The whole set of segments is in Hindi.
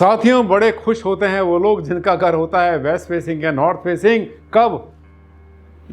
साथियों, बड़े खुश होते हैं वो लोग जिनका घर होता है वेस्ट फेसिंग या नॉर्थ फेसिंग। कब?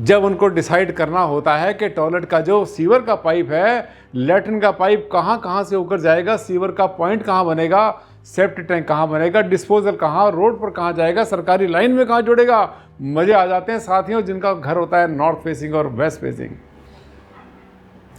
जब उनको डिसाइड करना होता है कि टॉयलेट का जो सीवर का पाइप है, लैट्रिन का पाइप कहाँ से होकर जाएगा, सीवर का पॉइंट कहाँ बनेगा, सेफ्टी टैंक कहाँ बनेगा, डिस्पोजल कहाँ, रोड पर कहाँ जाएगा, सरकारी लाइन में कहाँ जुड़ेगा। मजे आ जाते हैं साथियों जिनका घर होता है नॉर्थ फेसिंग और वेस्ट फेसिंग।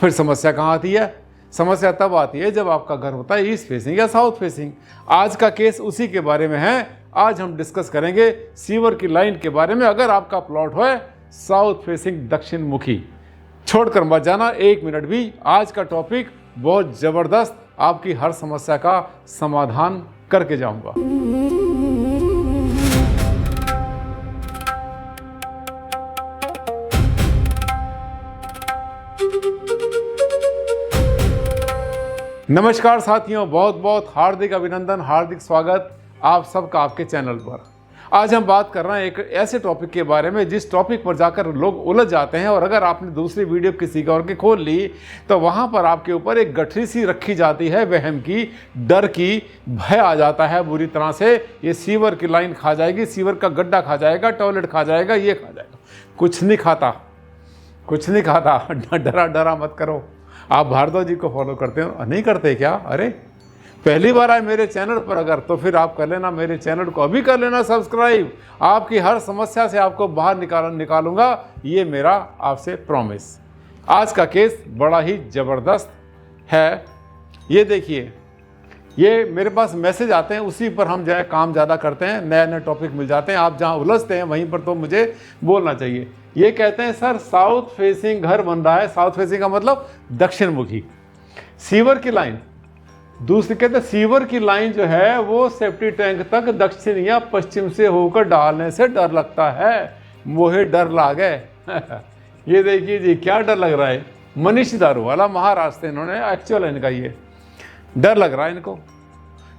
फिर समस्या कहाँ आती है? समस्या तब आती है जब आपका घर होता है ईस्ट फेसिंग या साउथ फेसिंग। आज का केस उसी के बारे में है। आज हम डिस्कस करेंगे सीवर की लाइन के बारे में। अगर आपका प्लॉट हो साउथ फेसिंग दक्षिण मुखी, छोड़कर मत जाना एक मिनट भी। आज का टॉपिक बहुत ज़बरदस्त, आपकी हर समस्या का समाधान करके जाऊंगा। नमस्कार साथियों, बहुत बहुत हार्दिक अभिनंदन, हार्दिक स्वागत आप सबका आपके चैनल पर। आज हम बात कर रहे हैं एक ऐसे टॉपिक के बारे में जिस टॉपिक पर जाकर लोग उलझ जाते हैं, और अगर आपने दूसरी वीडियो किसी का और के खोल ली तो वहाँ पर आपके ऊपर एक गठरी सी रखी जाती है, वहम की, डर की, भय आ जाता है बुरी तरह से। ये सीवर की लाइन खा जाएगी, सीवर का गड्ढा खा जाएगा, टॉयलेट खा जाएगा, ये खा जाएगा। कुछ नहीं खाता, कुछ नहीं खाता। डरा डरा मत करो। आप भारद्वाज जी को फॉलो करते हो? नहीं करते क्या? अरे पहली बार आए मेरे चैनल पर अगर, तो फिर आप कर लेना मेरे चैनल को अभी कर लेना सब्सक्राइब। आपकी हर समस्या से आपको बाहर निकालूंगा, ये मेरा आपसे प्रॉमिस। आज का केस बड़ा ही ज़बरदस्त है। ये देखिए, ये मेरे पास मैसेज आते हैं, उसी पर हम जो है काम ज़्यादा करते हैं, नए नए टॉपिक मिल जाते हैं। आप जहाँ उलझते हैं वहीं पर तो मुझे बोलना चाहिए। ये कहते हैं सर साउथ फेसिंग घर बन रहा है। साउथ फेसिंग का मतलब दक्षिण मुखी। सीवर की लाइन, दूसरी कहते हैं सीवर की लाइन जो है वो सेफ्टी टैंक तक दक्षिण या पश्चिम से होकर डालने से डर लगता है। मोहे डर लागे। ये देखिए जी, क्या डर लग रहा है। मनीष दारू वाला महाराष्ट्र, इन्होंने एक्चुअल इनका ये डर लग रहा है इनको,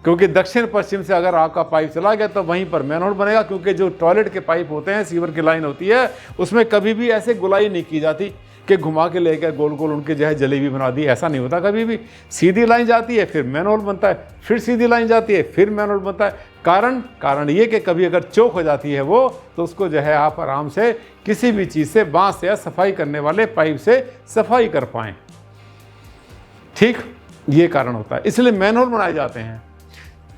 क्योंकि दक्षिण पश्चिम से अगर आपका पाइप चला गया तो वहीं पर मैन होल बनेगा। क्योंकि जो टॉयलेट के पाइप होते हैं, सीवर की लाइन होती है, उसमें कभी भी ऐसे गुलाई नहीं की जाती कि घुमा के लेकर गोल गोल उनके जो है जलेबी बना दी। ऐसा नहीं होता कभी भी। सीधी लाइन जाती है, फिर मैन होल बनता है, फिर सीधी लाइन जाती है, फिर मैन होल बनता है। कारण ये कि कभी अगर चौक हो जाती है वो, तो उसको जो है आप आराम से किसी भी चीज़ से, बांस या सफाई करने वाले पाइप से सफाई कर पाएँ। ठीक, ये कारण होता है। इसलिए मैन होल बनाए जाते हैं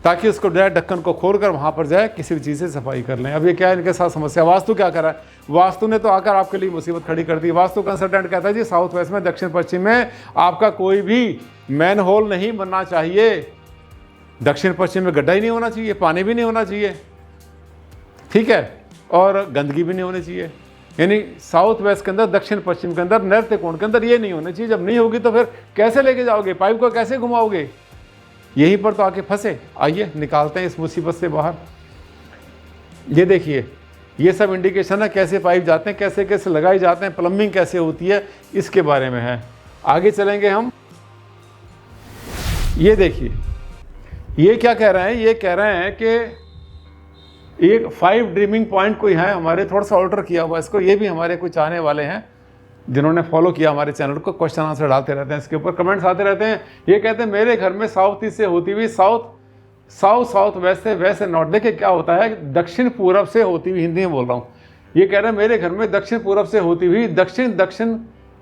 ताकि उसको जो है ढक्कन को खोलकर वहाँ पर जाए किसी भी चीज़ से सफाई कर लें। अब ये क्या है इनके साथ समस्या? वास्तु क्या कर रहा है? वास्तु ने तो आकर आपके लिए मुसीबत खड़ी कर दी। वास्तु कंसल्टेंट कहता है जी साउथ वेस्ट में, दक्षिण पश्चिम में आपका कोई भी मैन होल नहीं बनना चाहिए। दक्षिण पश्चिम में गड्ढा ही नहीं होना चाहिए, पानी भी नहीं होना चाहिए, ठीक है, और गंदगी भी नहीं होनी चाहिए। यानी साउथ वेस्ट के अंदर, दक्षिण पश्चिम के अंदर, नैऋत्य कोण के अंदर ये नहीं होनी चाहिए। जब नहीं होगी तो फिर कैसे लेके जाओगे? पाइप को कैसे घुमाओगे? यहीं पर तो आके फंसे। आइए निकालते हैं इस मुसीबत से बाहर। ये देखिए, ये सब इंडिकेशन है कैसे पाइप जाते हैं, कैसे कैसे लगाए जाते हैं, प्लम्बिंग कैसे होती है, इसके बारे में है। आगे चलेंगे हम। ये देखिए, ये क्या कह रहे हैं? ये कह रहे हैं कि एक 5 ड्रीमिंग पॉइंट कोई है हमारे, थोड़ा सा ऑल्टर किया हुआ इसको। ये भी हमारे कुछ आने वाले हैं जिन्होंने फॉलो किया हमारे चैनल को, क्वेश्चन आंसर डालते रहते हैं, इसके ऊपर कमेंट्स आते रहते हैं। ये कहते हैं मेरे घर में साउथ ईस्ट से होती हुई साउथ वेस्ट से, वेस्ट से नॉर्थ। देखिए क्या होता है, दक्षिण पूरब से होती हुई, हिंदी में बोल रहा हूँ। ये कह रहे हैं मेरे घर में दक्षिण पूरब से होती हुई दक्षिण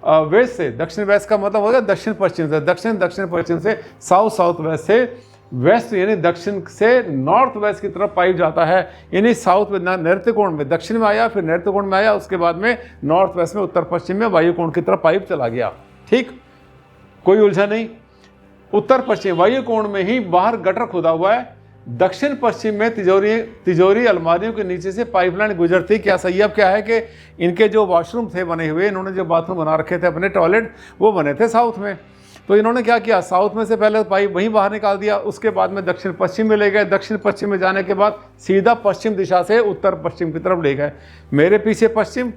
वेस्ट से, दक्षिण वेस्ट का मतलब होगा दक्षिण पश्चिम से, दक्षिण पश्चिम से, साउथ वेस्ट से वेस्ट यानी दक्षिण से नॉर्थ वेस्ट की तरफ पाइप जाता है। यानी साउथ में नैऋत्य कोण में दक्षिण में आया, फिर नैऋत्य कोण में आया, उसके बाद में नॉर्थ वेस्ट में, उत्तर पश्चिम में वायु कोण की तरफ पाइप चला गया। ठीक, कोई उलझन नहीं। उत्तर पश्चिम वायु कोण में ही बाहर गटर खुदा हुआ है। दक्षिण पश्चिम में तिजोरी अलमारियों के नीचे से पाइपलाइन गुजरती। क्या सही? अब क्या है कि इनके जो वॉशरूम थे बने हुए, इन्होंने जो बाथरूम बना रखे थे अपने, टॉयलेट, वो बने थे साउथ में। तो इन्होंने क्या किया, साउथ में से पहले पाइप वहीं बाहर निकाल दिया, उसके बाद में दक्षिण पश्चिम में ले गए। दक्षिण पश्चिम में जाने के बाद सीधा पश्चिम दिशा से उत्तर पश्चिम की तरफ ले गए। मेरे पीछे पश्चिम,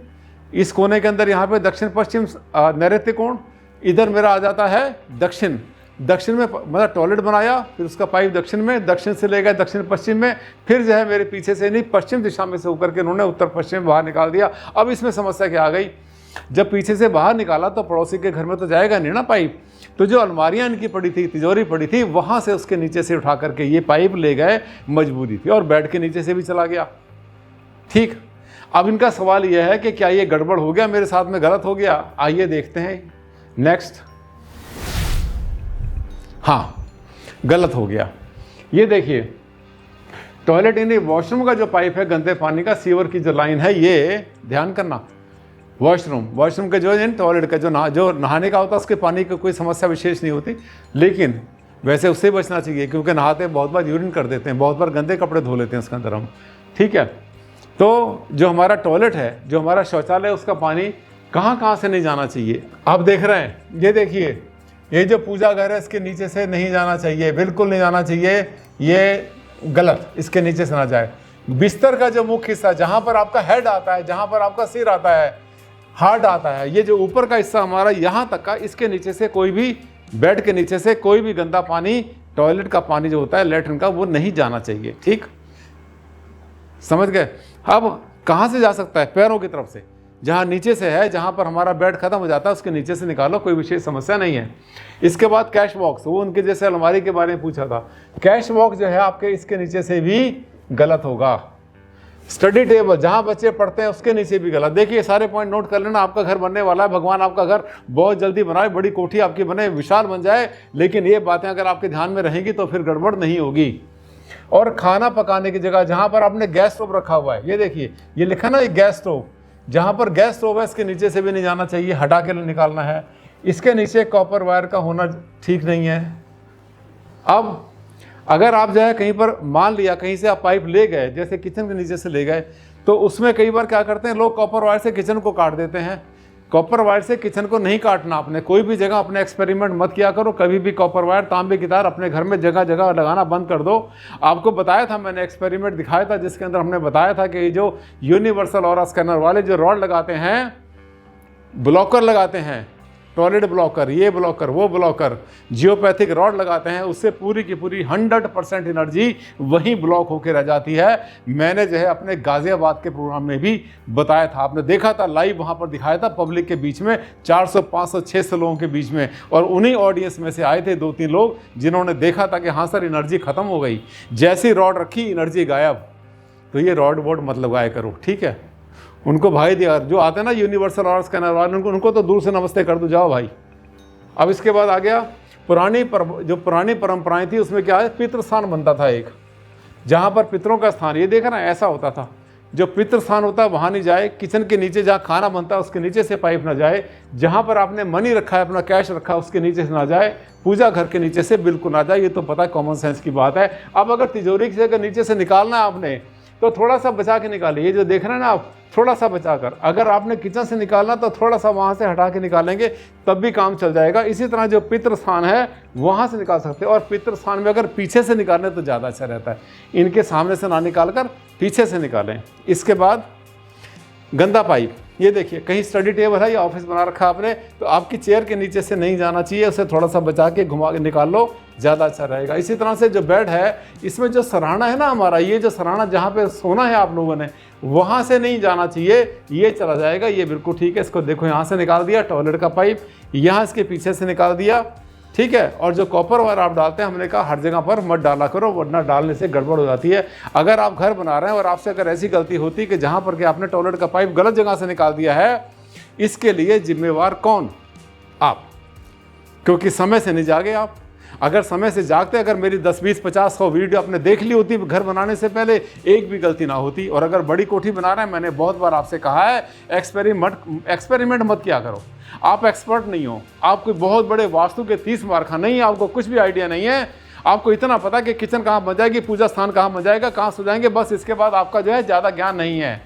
इस कोने के अंदर यहाँ पे दक्षिण पश्चिम नैऋत्य कोण, इधर मेरा आ जाता है दक्षिण में, मतलब टॉयलेट बनाया, फिर उसका पाइप दक्षिण में, दक्षिण से ले गए दक्षिण पश्चिम में, फिर जो है मेरे पीछे से नहीं पश्चिम दिशा में से होकर के इन्होंने उत्तर पश्चिम बाहर निकाल दिया। अब इसमें समस्या क्या आ गई जब पीछे से बाहर निकाला तो पड़ोसी के घर में तो जाएगा नहीं ना पाइप। तो जो अलमारियां इनकी पड़ी थी, तिजोरी पड़ी थी, वहाँ से उसके नीचे से उठा करके ये पाइप ले गए, मजबूरी थी, और बेड के नीचे से भी चला गया। ठीक, अब इनका सवाल यह है कि क्या ये गड़बड़ हो गया, मेरे साथ में गलत हो गया? आइए देखते हैं नेक्स्ट। हाँ, गलत हो गया। ये देखिए, टॉयलेट यानी वॉशरूम का जो पाइप है गंदे पानी का, सीवर की जो लाइन है, ये ध्यान करना, वॉशरूम का जो है टॉयलेट का जो नहाने का होता है उसके पानी की कोई समस्या विशेष नहीं होती, लेकिन वैसे उससे बचना चाहिए क्योंकि नहाते बहुत बार यूरिन कर देते हैं, बहुत बार गंदे कपड़े धो लेते हैं उसके अंदर हम। ठीक है, तो जो हमारा टॉयलेट है, जो हमारा शौचालय, उसका पानी कहाँ से नहीं जाना चाहिए। आप देख रहे हैं, ये देखिए, ये जो पूजा घर है इसके नीचे से नहीं जाना चाहिए, बिल्कुल नहीं जाना चाहिए, ये गलत, इसके नीचे से ना जाए। बिस्तर का जो मुख्य हिस्सा, जहाँ पर आपका हेड आता है, जहाँ पर आपका सिर आता है, हार्ट आता है, ये जो ऊपर का हिस्सा हमारा यहाँ तक का, इसके नीचे से कोई भी, बेड के नीचे से कोई भी गंदा पानी, टॉयलेट का पानी जो होता है लैट्रिन का, वो नहीं जाना चाहिए। ठीक, समझ गए? अब कहाँ से जा सकता है? पैरों की तरफ से, जहाँ नीचे से है, जहाँ पर हमारा बेड खत्म हो जाता है उसके नीचे से निकालो, कोई विशेष समस्या नहीं है। इसके बाद कैश बॉक्स, वो उनके जैसे अलमारी के बारे में पूछा था, कैश बॉक्स जो है आपके इसके नीचे से भी गलत होगा। स्टडी टेबल, जहाँ बच्चे पढ़ते हैं उसके नीचे भी गलत। देखिए, सारे पॉइंट नोट कर लेना, आपका घर बनने वाला है, भगवान आपका घर बहुत जल्दी बनाए, बड़ी कोठी आपकी बने, विशाल बन जाए, लेकिन ये बातें अगर आपके ध्यान में रहेंगी तो फिर गड़बड़ नहीं होगी। और खाना पकाने की जगह जहाँ पर आपने गैस स्टोव रखा हुआ है, ये देखिए, ये लिखा ना, ये गैस स्टोव, जहाँ पर गैस स्टोव है इसके नीचे से भी नहीं जाना चाहिए, हटा के निकालना है। इसके नीचे कॉपर वायर का होना ठीक नहीं है। अब अगर आप जो है कहीं पर, मान लिया कहीं से आप पाइप ले गए, जैसे किचन के नीचे से ले गए, तो उसमें कई बार क्या करते हैं लोग, कॉपर वायर से किचन को काट देते हैं। कॉपर वायर से किचन को नहीं काटना आपने, कोई भी जगह अपने एक्सपेरिमेंट मत किया करो कभी भी। कॉपर वायर, तांबे की तार अपने घर में जगह जगह लगाना बंद कर दो। आपको बताया था मैंने, एक्सपेरिमेंट दिखाया था जिसके अंदर हमने बताया था कि जो यूनिवर्सल ऑरा स्कैनर वाले जो रॉड लगाते हैं, ब्लॉकर लगाते हैं, टॉयलेट ब्लॉकर, ये ब्लॉकर, वो ब्लॉकर, जियोपैथिक रॉड लगाते हैं, उससे पूरी की पूरी 100% एनर्जी वहीं ब्लॉक होकर रह जाती है। मैंने जो है अपने गाजियाबाद के प्रोग्राम में भी बताया था, आपने देखा था, लाइव वहाँ पर दिखाया था, पब्लिक के बीच में, 400, 500, 600 लोगों के बीच में, और उन्हीं ऑडियंस में से आए थे 2-3 लोग जिन्होंने देखा था कि हाँ सर एनर्जी खत्म हो गई, जैसी रॉड रखी एनर्जी गायब। तो ये रॉड वॉड मत लगाया करो, ठीक है। उनको भाई दिया, जो आते हैं ना यूनिवर्सल ऑरा स्कैनर वाले, उनको तो दूर से नमस्ते कर दो, जाओ भाई। अब इसके बाद आ गया जो पुरानी परंपराएं थी, उसमें क्या है, पितृ स्थान बनता था एक, जहाँ पर पितरों का स्थान, ये देखा ना, ऐसा होता था, जो पितृ स्थान होता है वहाँ नहीं जाए, किचन के नीचे जहाँ खाना बनता है उसके नीचे से पाइप ना जाए, जहाँ पर आपने मनी रखा है, अपना कैश रखा है उसके नीचे से ना जाए, पूजा घर के नीचे से बिल्कुल ना जाए। ये तो पता है, कॉमन सेंस की बात है। अब अगर तिजोरी से अगर नीचे से निकालना है आपने, तो थोड़ा सा बचा के निकालिए। ये जो देख रहे हैं ना आप, थोड़ा सा बचा कर, अगर आपने किचन से निकालना तो थोड़ा सा वहाँ से हटा के निकालेंगे, तब भी काम चल जाएगा। इसी तरह जो पितृ स्थान है वहाँ से निकाल सकते हैं, और पितृ स्थान में अगर पीछे से निकालने तो ज़्यादा अच्छा रहता है, इनके सामने से ना निकाल कर पीछे से निकालें। इसके बाद गंदा पाइप, ये देखिए, कहीं स्टडी टेबल है या ऑफिस बना रखा आपने, तो आपकी चेयर के नीचे से नहीं जाना चाहिए, उसे थोड़ा सा बचा के घुमा के निकाल लो, ज़्यादा अच्छा रहेगा। इसी तरह से जो बेड है, इसमें जो सराहना है ना हमारा, ये जो सराहना जहाँ पे सोना है आप लोगों ने, वहाँ से नहीं जाना चाहिए, ये चला जाएगा, ये बिल्कुल ठीक है। इसको देखो, यहाँ से निकाल दिया टॉयलेट का पाइप, यहाँ इसके पीछे से निकाल दिया, ठीक है। और जो कॉपर वायर आप डालते हैं, हमने कहा हर जगह पर मत डाला करो, वरना डालने से गड़बड़ हो जाती है। अगर आप घर बना रहे हैं और आपसे अगर ऐसी गलती होती कि जहाँ पर कि आपने टॉयलेट का पाइप गलत जगह से निकाल दिया है, इसके लिए जिम्मेवार कौन? आप, क्योंकि समय से नहीं जागे आप। अगर समय से जागते, अगर मेरी 10, 20, 50, 100 वीडियो आपने देख ली होती घर बनाने से पहले, एक भी गलती ना होती। और अगर बड़ी कोठी बना रहे हैं, मैंने बहुत बार आपसे कहा है, एक्सपेरिमेंट मत किया करो। आप एक्सपर्ट नहीं हो, आप कोई बहुत बड़े वास्तु के 30 मार्खा नहीं, आपको कुछ भी आइडिया नहीं है। आपको इतना पता कि किचन कहाँ बन जाएगी, पूजा स्थान कहाँ बन जाएगा, कहाँ सो जाएंगे, बस। इसके बाद आपका जो है ज़्यादा ज्ञान नहीं है।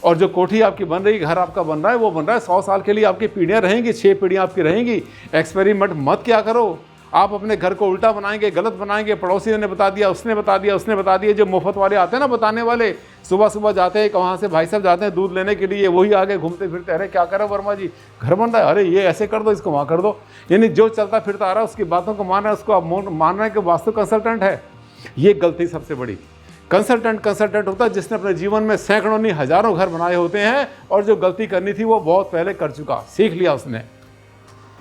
और जो कोठी आपकी बन रही, घर आपका बन रहा है, वो बन रहा है 100 साल के लिए, आपकी पीढ़ियाँ रहेंगी, 6 पीढ़ियाँ आपकी रहेंगी। एक्सपेरिमेंट मत क्या करो। आप अपने घर को उल्टा बनाएंगे, गलत बनाएंगे, पड़ोसी ने बता दिया, उसने बता दिया, उसने बता दिया। जो मुफ्त वाले आते हैं ना बताने वाले, सुबह सुबह जाते हैं, वहाँ से भाई साहब जाते हैं दूध लेने के लिए, वही आगे घूमते फिरते, अरे क्या करो वर्मा जी, घर बन रहा है, अरे ये ऐसे कर दो, इसको वहाँ कर दो। यानी जो चलता फिरता आ रहा है उसकी बातों को मान रहा है, उसको आप मान रहे हैं कि वास्तु कंसल्टेंट है। ये गलती सबसे बड़ी। कंसल्टेंट होता है जिसने अपने जीवन में सैकड़ों नहीं हजारों घर बनाए होते हैं और जो गलती करनी थी वो बहुत पहले कर चुका, सीख लिया उसने।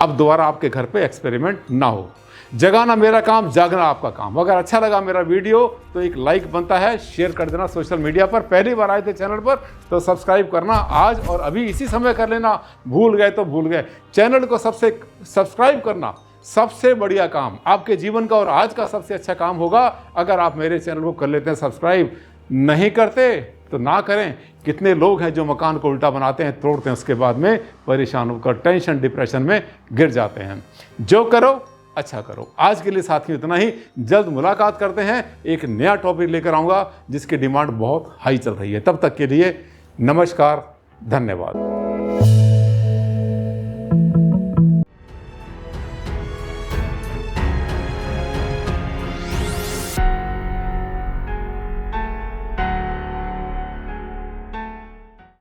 अब दोबारा आपके घर पे एक्सपेरिमेंट ना हो। जगाना मेरा काम, जागना आपका काम। अगर अच्छा लगा मेरा वीडियो तो एक लाइक बनता है, शेयर कर देना सोशल मीडिया पर। पहली बार आए थे चैनल पर तो सब्सक्राइब करना आज और अभी इसी समय कर लेना, भूल गए तो भूल गए। चैनल को सबसे सब्सक्राइब करना सबसे बढ़िया काम आपके जीवन का और आज का सबसे अच्छा काम होगा अगर आप मेरे चैनल को कर लेते हैं सब्सक्राइब। नहीं करते तो ना करें। कितने लोग हैं जो मकान को उल्टा बनाते हैं, तोड़ते हैं, उसके बाद में परेशान होकर टेंशन डिप्रेशन में गिर जाते हैं। जो करो अच्छा करो। आज के लिए साथियों इतना ही। जल्द मुलाकात करते हैं, एक नया टॉपिक लेकर आऊँगा जिसकी डिमांड बहुत हाई चल रही है। तब तक के लिए नमस्कार, धन्यवाद।